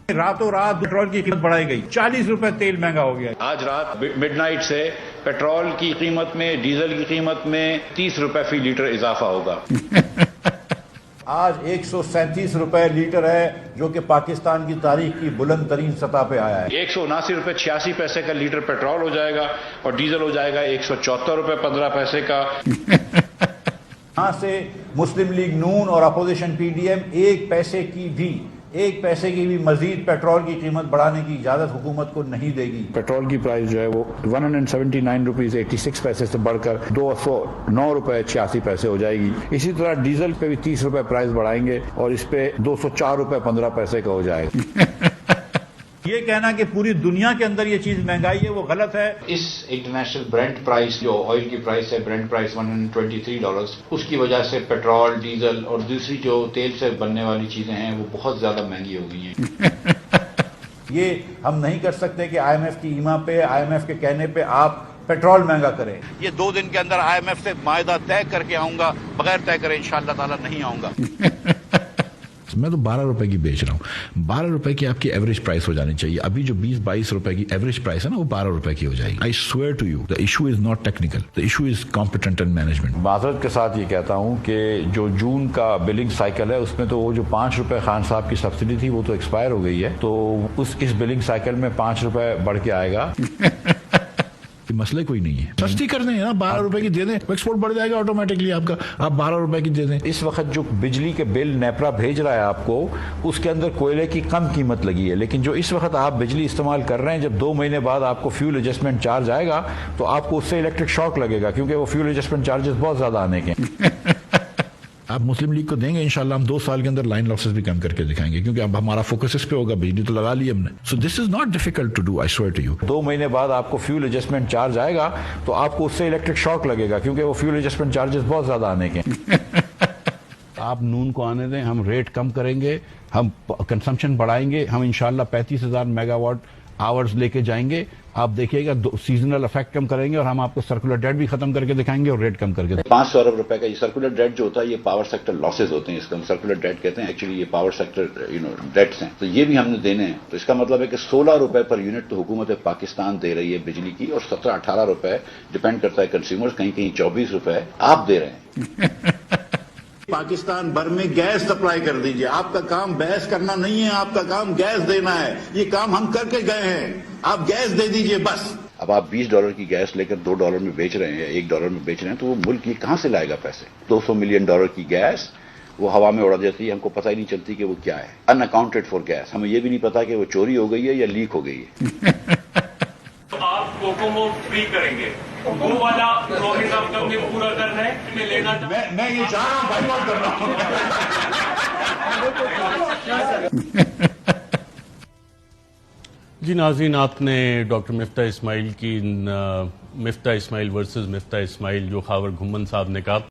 راتوں رات پیٹرول کی قیمت بڑھائی گئی، 40 روپے تیل مہنگا ہو گیا۔ آج رات مڈ نائٹ سے پیٹرول کی قیمت میں، ڈیزل کی قیمت میں 30 روپے فی لیٹر اضافہ ہوگا۔ آج 137 روپے لیٹر ہے، جو کہ پاکستان کی تاریخ کی بلند ترین سطح پہ آیا ہے۔ 179 روپے 86 پیسے کا لیٹر پیٹرول ہو جائے گا اور ڈیزل ہو جائے گا 174 روپے 15 پیسے کا۔ یہاں سے مسلم لیگ نون اور اپوزیشن پی ڈی ایم ایک پیسے کی بھی مزید پیٹرول کی قیمت بڑھانے کی اجازت حکومت کو نہیں دے گی۔ پیٹرول کی پرائس جو ہے وہ 179 روپیز 86 پیسے سے بڑھ کر 209 روپے 86 پیسے ہو جائے گی۔ اسی طرح ڈیزل پہ بھی 30 روپے پرائس بڑھائیں گے اور اس پہ 204 روپے 15 پیسے کا ہو جائے گا۔ یہ کہنا کہ پوری دنیا کے اندر یہ چیز مہنگائی ہے وہ غلط ہے۔ اس انٹرنیشنل برنٹ پرائس جو آئل کی پرائس ہے، برنٹ پرائس $123، اس کی وجہ سے پیٹرول، ڈیزل اور دوسری جو تیل سے بننے والی چیزیں ہیں وہ بہت زیادہ مہنگی ہو گئی ہیں۔ یہ ہم نہیں کر سکتے کہ آئی ایم ایف کی ایما پہ، آئی ایم ایف کے کہنے پہ آپ پیٹرول مہنگا کریں۔ یہ 2 دن کے اندر آئی ایم ایف سے معاہدہ طے کر کے آؤں گا، بغیر طے کرے انشاءاللہ تعالی نہیں آؤں گا۔ میں تو 12 روپے کی بیچ رہا ہوں، 12 روپے کی آپ کی ایوریج پرائس ہو جانی چاہیے۔ ابھی جو 20-22 روپے کی ایوریج پرائس ہے نا، وہ 12 روپے کی ہو جائے گی۔ I swear to you, the issue is not technical, the issue is competent and management۔ معذرت کے ساتھ یہ کہتا ہوں کہ جو جون کا بلنگ سائیکل ہے اس میں تو وہ جو 5 روپے خان صاحب کی سبسڈی تھی وہ تو ایکسپائر ہو گئی ہے، تو اس بلنگ سائیکل میں 5 روپے بڑھ کے آئے گا۔ مسئلہ کوئی نہیں ہے، سستی کر دیں نا، 12 روپے کی دے دیں، ایکسپورٹ بڑھ جائے گا آٹومیٹکلی آپ کا۔ آپ 12 روپے کی دے دیں۔ اس وقت جو بجلی کے بل نیپرا بھیج رہا ہے آپ کو، اس کے اندر کوئلے کی کم قیمت لگی ہے، لیکن جو اس وقت آپ بجلی استعمال کر رہے ہیں، جب 2 مہینے بعد آپ کو فیول ایڈجسٹمنٹ چارج آئے گا تو آپ کو اس سے الیکٹرک شاک لگے گا، کیونکہ وہ فیول ایڈجسٹمنٹ چارجز بہت زیادہ آنے کے ہیں۔ آپ مسلم لیگ کو دیں گے انشاءاللہ، ہم 2 سال کے اندر لائن لاسز بھی کم کر کے دکھائیں گے، کیونکہ اب ہمارا فوکس اس پہ ہوگا، بجلی تو لگا لی ہم نے۔ So this is not difficult to do, I swear to you. 2 مہینے بعد آپ کو فیول ایڈجسٹمنٹ چارج آئے گا تو آپ کو اس سے الیکٹرک شاک لگے گا، کیونکہ وہ فیول ایڈجسٹمنٹ چارجز بہت زیادہ آنے کے ہیں۔ آپ نون کو آنے دیں، ہم ریٹ کم کریں گے، ہم کنسمپشن بڑھائیں گے، ہم انشاءاللہ 35,000 میگا واٹ آورز لے کے جائیں گے۔ آپ دیکھیے گا سیزنل افیکٹ کم کریں گے اور ہم آپ کو سرکولر ڈیٹ بھی ختم کر کے دکھائیں گے اور ریٹ کم کر کے۔ 500 ارب روپے کا یہ سرکولر ڈیٹ جو ہوتا ہے، یہ پاور سیکٹر لاسز ہوتے ہیں، اس کو ہم سرکولر ڈیٹ کہتے ہیں، ایکچولی یہ پاور سیکٹر ڈیٹس ہیں، تو یہ بھی ہم نے دینے ہیں۔ تو اس کا مطلب ہے کہ 16 روپے پر یونٹ تو حکومت پاکستان دے رہی ہے بجلی کی، اور 17-18 روپے ڈیپینڈ کرتا ہے کنزیومر، کہیں کہیں 24 روپے آپ دے رہے ہیں۔ پاکستان بھر میں گیس سپلائی کر دیجئے، آپ کا کام بحث کرنا نہیں ہے، آپ کا کام گیس دینا ہے۔ یہ کام ہم کر کے گئے ہیں، آپ گیس دے دیجئے بس۔ اب آپ $20 کی گیس لے کر $2 میں بیچ رہے ہیں، $1 میں بیچ رہے ہیں، تو وہ ملک یہ کہاں سے لائے گا پیسے؟ $200 ملین کی گیس وہ ہوا میں اڑا جاتی ہے، ہم کو پتہ ہی نہیں چلتی کہ وہ کیا ہے، ان اکاؤنٹڈ فار گیس۔ ہمیں یہ بھی نہیں پتا کہ وہ چوری ہو گئی ہے یا لیک ہو گئی ہے۔ آپ کوکومو فری کریں گے، وہ والا پرومس آپ کو پورا کرنا ہے، میں لینا میں یہ چاہ رہا ہوں، بائی کاٹ کر رہا ہوں۔ جی ناظرین، آپ نے ڈاکٹر مفتاح اسماعیل کی مفتاح اسماعیل ورسز مفتاح اسماعیل جو خاور گھمن صاحب نے کہا